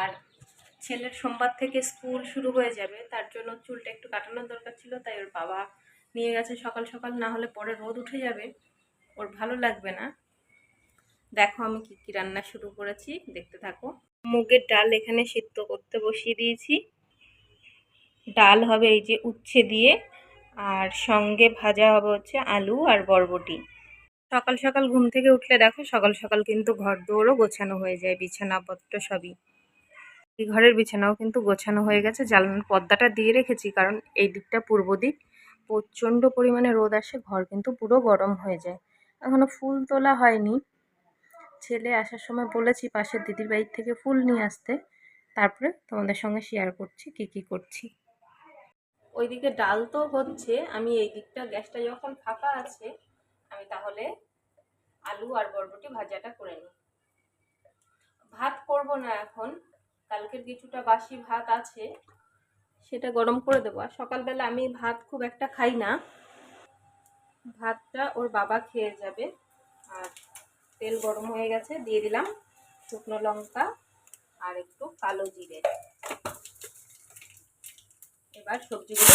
আর ছেলের সোমবার থেকে স্কুল শুরু হয়ে যাবে, তার জন্য চুলটা একটু কাটানোর দরকার ছিল, তাই ওর বাবা নিয়ে গেছে সকাল সকাল, না হলে পরে রোদ উঠে যাবে, ওর ভালো লাগবে না। দেখো আমি কি কি রান্না শুরু করেছি, দেখতে থাকো। মুগের ডাল এখানে সিদ্ধ করতে বসিয়ে দিয়েছি। ডাল হবে এই যে উচ্ছে দিয়ে, আর সঙ্গে ভাজা হবে হচ্ছে আলু আর বরবটি। সকাল সকাল ঘুম থেকে উঠলে দেখো সকাল সকাল কিন্তু ঘর দৌড়ও গোছানো হয়ে যায়, বিছানাপত্র সবই। এই ঘরের বিছানাও কিন্তু গোছানো হয়ে গেছে, জানলার পর্দাটা দিয়ে রেখেছি কারণ এই দিকটা পূর্ব দিক, প্রচণ্ড পরিমাণে রোদ আসে, ঘর কিন্তু পুরো গরম হয়ে যায়। এখনো ফুল তোলা হয়নি, ছেলে আসার সময় বলেছি পাশের দিদির বাড়ির থেকে ফুল নিয়ে আসতে, তারপরে তোমাদের সঙ্গে শেয়ার করছি কি কি করছি। ওইদিকে ডাল তো হচ্ছে, আমি এই দিকটা গ্যাসটা যখন ফাঁকা আছে আমি তাহলে আলু আর বরবটি ভাজাটা করে নিই। ভাত করব না এখন, কালকের কিছুটা বাসি ভাত আছে সেটা গরম করে দেবো। আর সকালবেলা আমি ভাত খুব একটা খাই না, ভাতটা ওর বাবা খেয়ে যাবে। আর তেল গরম হয়ে গেছে, দিয়ে দিলাম শুকনো লঙ্কা আর একটু কালো জিরে। এবার সবজিগুলো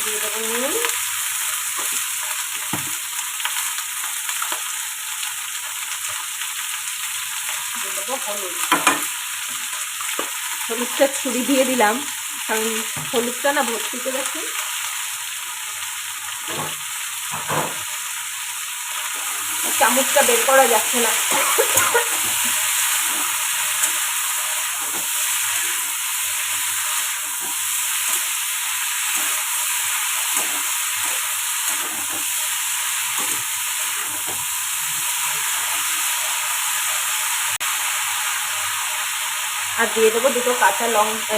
দিয়ে দেবো, নুন, দিয়ে দেবো হলুদ। হলুদটা ছুরি দিয়ে দিলাম কারণ হলুদটা না ভর্তি করেছি, চামচটা বের করা যাচ্ছে না। আর দিয়ে দেবো দুটো কাঁচা লঙ্কা,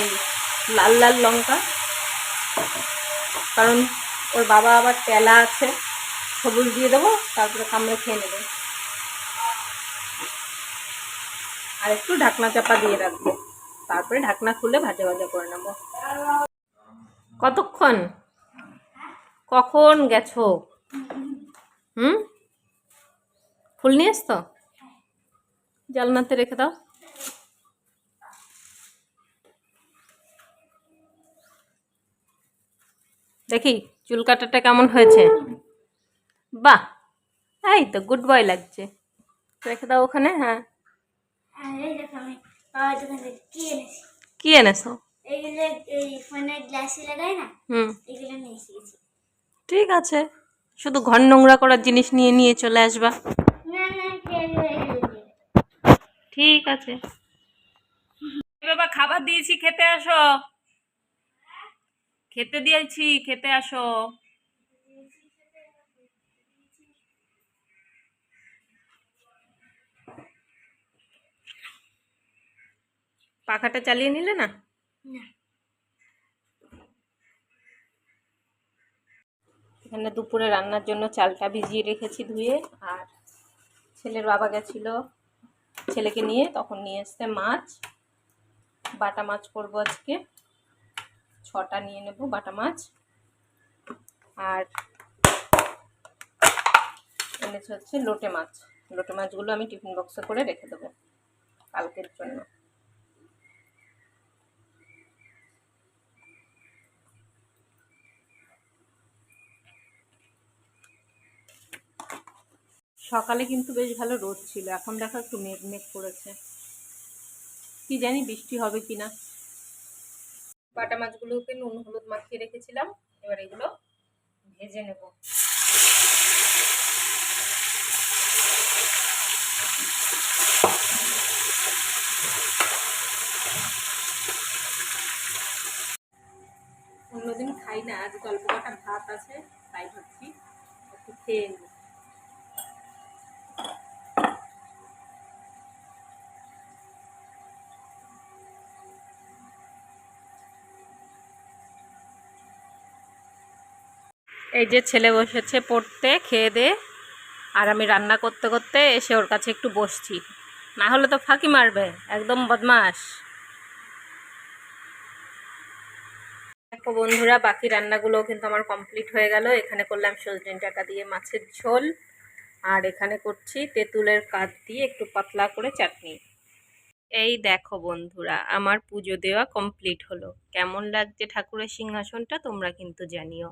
লাল লাল লঙ্কা, কারণ ওর বাবা আবার তেলা আছে, সবুজ দিয়ে দেবো, তারপরে কামড়ে খেয়ে নেবে। আর একটু ঢাকনা চাপা দিয়ে রাখবো, তারপরে ঢাকনা খুলে ভাজা ভাজা করে নেবো। কতক্ষণ, কখন গেছো? ফুল নিয়ে এসছো, জালনাতে রেখে দাও। দেখি চুল কাটাটা কেমন হয়েছে। বাহ, এই তো গুড বয় লাগছে, রেখে দাও ওখানে। হ্যাঁ, কি এনেছো? ঠিক আছে, শুধু ঘর নোংরা করার জিনিস নিয়ে নিয়ে চলে আসবা। ঠিক আছে বাবা, খাবার দিয়েছি, খেতে আসো। খেতে দিয়েছি, খেতে আসো। পাখাটা চালিয়ে নিলে না? এখানে দুপুরে রান্নার জন্য চালটা ভিজিয়ে রেখেছি ধুয়ে। আর ছেলের বাবা গেছিল ছেলেকে নিয়ে, তখন নিয়ে এসছে মাছ, বাটা মাছ করবো আজকে, 6টা নিয়ে নেব বাটা মাছ। আর এনেছে হচ্ছে লোটে মাছ, লোটে মাছগুলো আমি টিফিন বক্সে করে রেখে দেবো কালকের জন্য। সকালে কিন্তু বেশ ভালো রোদ ছিল, এখন দেখো একটু মেঘ মেঘ করেছে, কি জানি বৃষ্টি হবে কিনা। বাটা মাছগুলোকে নুন হলুদ মাখিয়ে রেখেছিলাম, এবার এগুলো ভেজে নেব। অন্যদিন খাই না, আজ অল্প কটা ভাত আছে তাই ভাবছি একটু খেয়ে নিই। এই যে ছেলে বসেছে পড়তে খেয়ে দে, আর আমি রান্না করতে করতে এসে ওর কাছে একটু বসছি, না হলে তো ফাঁকি মারবে, একদম বদমাশ। দেখো বন্ধুরা, বাকি রান্নাগুলো কিন্তু আমার কমপ্লিট হয়ে গেল। এখানে করলাম সজনে ডাঁটা দিয়ে মাছের ঝোল, আর এখানে করছি তেঁতুলের কাঠ দিয়ে একটু পাতলা করে চাটনি। এই দেখো বন্ধুরা, আমার পুজো দেওয়া কমপ্লিট হলো। কেমন লাগছে ঠাকুরের সিংহাসনটা তোমরা কিন্তু জানিও।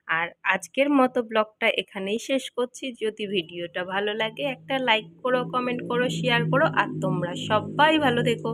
আর আজকের মতো ব্লগটা এখানেই শেষ করছি। যদি ভিডিওটা ভালো লাগে একটা লাইক করো, কমেন্ট করো, শেয়ার করো, আর তোমরা সবাই ভালো থেকো।